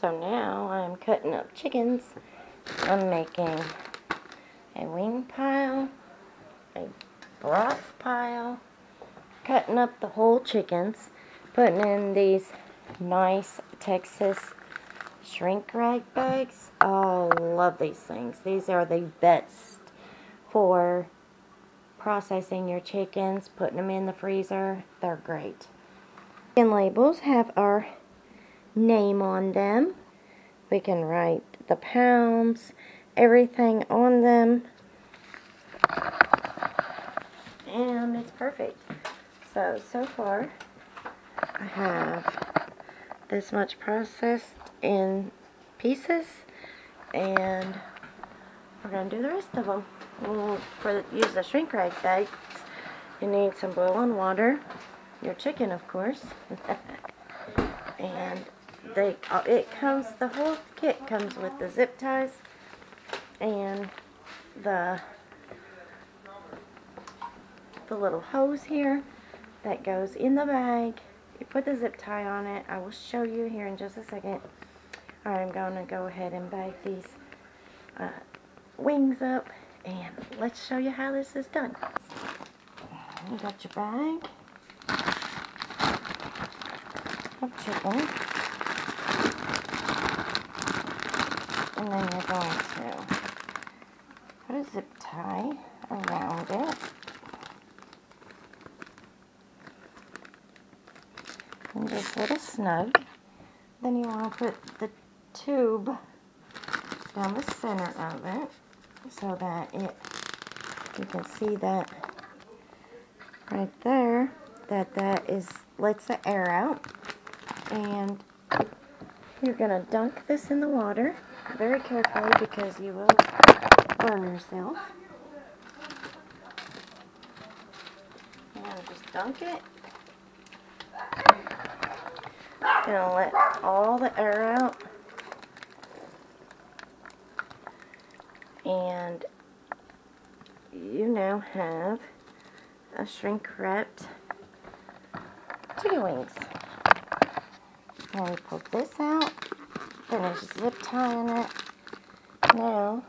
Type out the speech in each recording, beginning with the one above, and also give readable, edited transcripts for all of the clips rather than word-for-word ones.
So now I'm cutting up chickens. I'm making a wing pile, a broth pile, cutting up the whole chickens, putting in these nice Texas shrink rag bags. Oh, love these things. These are the best for processing your chickens, putting them in the freezer. They're great. And labels have our name on them. We can write the pounds, everything on them, and it's perfect. So far I have this much processed in pieces, and we're going to do the rest of them. Use the shrink rag bags, you need some boiling water, your chicken of course, and the whole kit comes with the zip ties and the little hose here that goes in the bag. You put the zip tie on it. I will show you here in just a second. Alright, I'm going to go ahead and bag these wings up, and let's show you how this is done. You got your bag of chicken, and then you're going to put a zip tie around it. And just a little snug. Then you want to put the tube down the center of it so that you can see that right there, that lets the air out. And you're going to dunk this in the water very carefully because you will burn yourself. And just dunk it. Gonna let all the air out, and you now have a shrink wrapped chicken wings. Now we pull this out, finish zip tying it. Now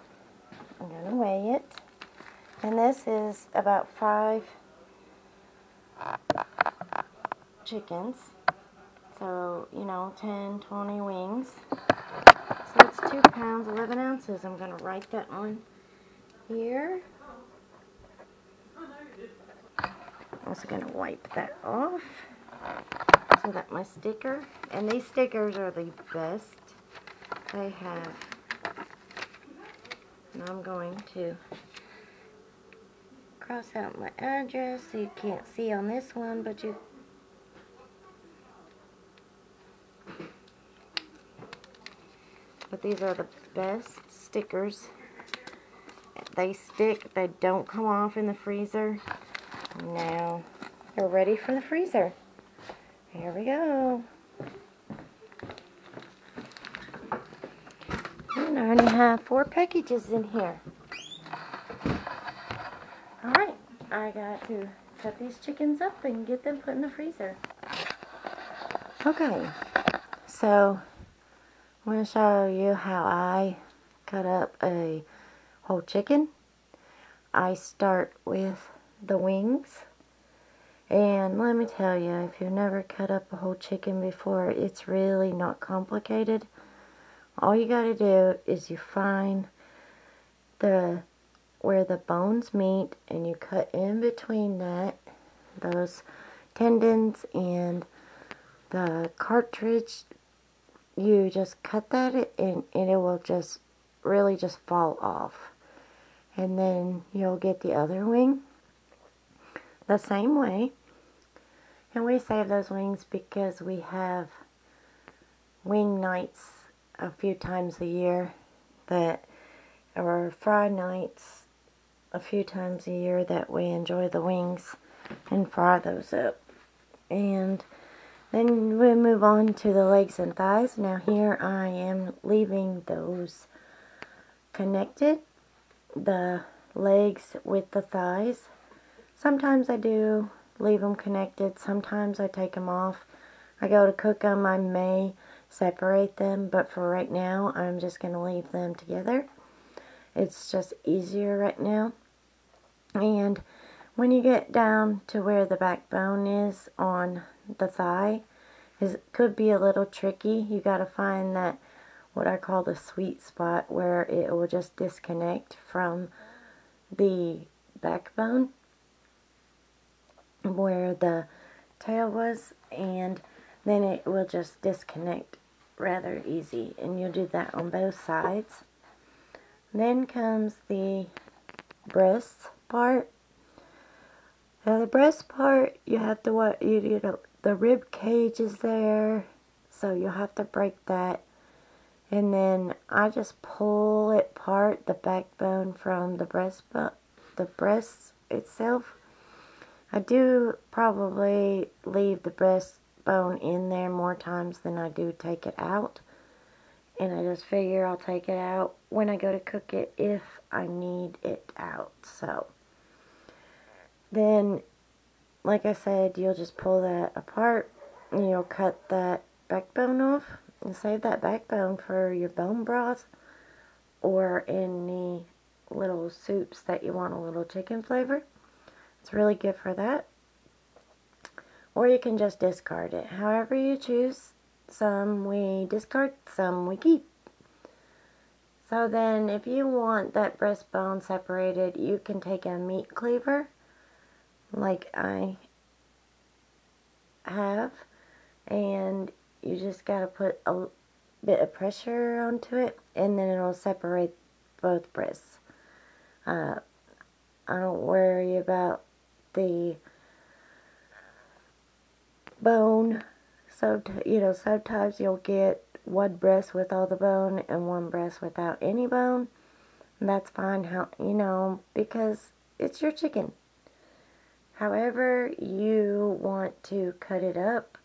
I'm gonna weigh it, and this is about 5 chickens. So, 10, 20 wings. So it's 2 pounds, 11 ounces. I'm going to write that on here. I'm also going to wipe that off so that my sticker, and these stickers are the best they have. And I'm going to cross out my address so you can't see on this one, but these are the best stickers. They stick, they don't come off in the freezer. Now they're ready for the freezer. Here we go. And I already have 4 packages in here. Alright, I got to cut these chickens up and get them put in the freezer. Okay, so I'm going to show you how I cut up a whole chicken. I start with the wings, and let me tell you, if you've never cut up a whole chicken before, it's really not complicated. All you got to do is you find where the bones meet, and you cut in between those tendons and the cartilage. You just cut that and it will just really just fall off. And then you'll get the other wing the same way. And we save those wings because we have wing nights a few times a year, or fry nights a few times a year, that we enjoy the wings and fry those up. And then we move on to the legs and thighs. Now here I am leaving those connected, the legs with the thighs. Sometimes I do leave them connected, sometimes I take them off. I go to cook them, I may separate them, but for right now I'm just going to leave them together. It's just easier right now. And when you get down to where the backbone is on the thigh, it could be a little tricky. You got to find that, what I call the sweet spot, where it will just disconnect from the backbone where the tail was, and then it will just disconnect rather easy, and you'll do that on both sides. Then comes the breast part. Now the breast part, you have to you know, the rib cage is there, so you'll have to break that. And then I just pull it apart, the backbone from the breast itself. I do probably leave the breastbone in there more times than I do take it out. And I just figure I'll take it out when I go to cook it if I need it out. So then, like I said, you'll just pull that apart and you'll cut that backbone off and save that backbone for your bone broth or any little soups that you want a little chicken flavor. It's really good for that. Or you can just discard it. However you choose. Some we discard, some we keep. So then if you want that breastbone separated, you can take a meat cleaver like I have, and you just gotta put a bit of pressure onto it, and then it'll separate both breasts. I don't worry about the bone. So, you know, sometimes you'll get one breast with all the bone and one breast without any bone. And that's fine, how, you know, because it's your chicken. However you want to cut it up,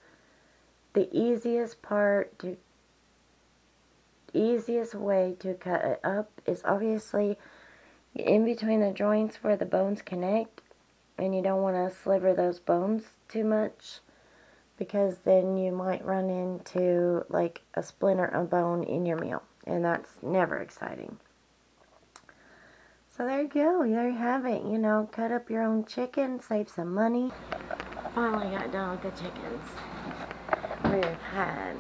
the easiest way to cut it up is obviously in between the joints where the bones connect, and you don't want to sliver those bones too much, because then you might run into like a splinter of bone in your meal, and that's never exciting. So there you go, there you have it. You know, cut up your own chicken, save some money. Finally got done with the chickens we've had.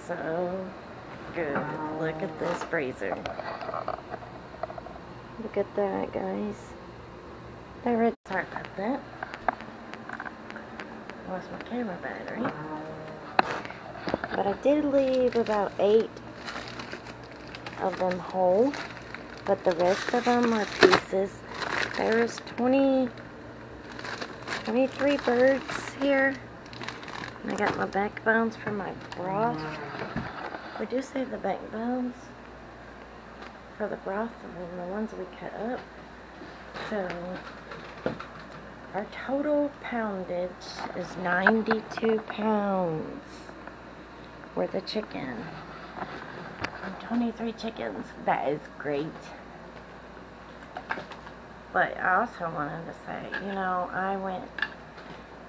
So good. Look at this freezer. Look at that, guys. Sorry about that. Lost my camera battery. But I did leave about 8 of them whole, but the rest of them are pieces. There was 23 birds here, and I got my backbones for my broth. We do save the backbones for the broth and the ones we cut up. So our total poundage is 92 pounds worth of chicken. And 23 chickens. That is great. But I also wanted to say, you know, I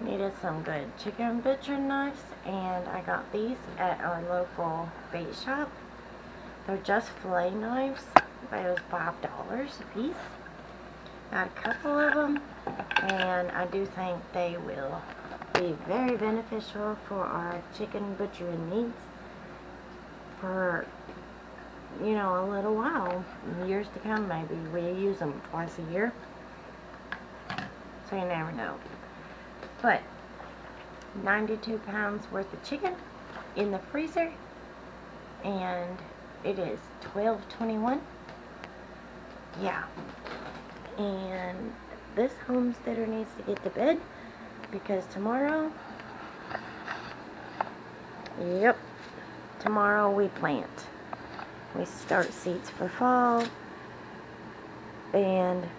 needed some good chicken butcher knives, and I got these at our local bait shop. They're just fillet knives. They was $5 a piece. Got a couple of them, and I do think they will be very beneficial for our chicken butchering needs for, you know, a little while, years to come. Maybe we use them twice a year, so you never know. But 92 pounds worth of chicken in the freezer, and it is 12/21. Yeah. And this homesteader needs to get to bed, because tomorrow, yep, tomorrow we plant. We start seeds for fall, and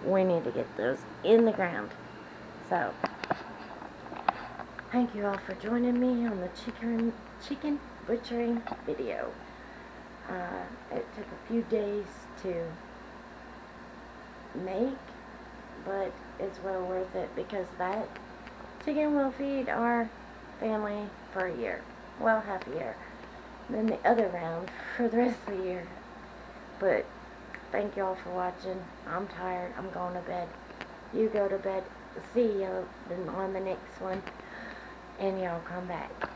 we need to get those in the ground. So, thank you all for joining me on the chicken butchering video. It took a few days to make, but it's well worth it, because that chicken will feed our family for a year. Well, half a year. Then the other round for the rest of the year. But thank y'all for watching. I'm tired. I'm going to bed. You go to bed. See you on the next one. And y'all come back.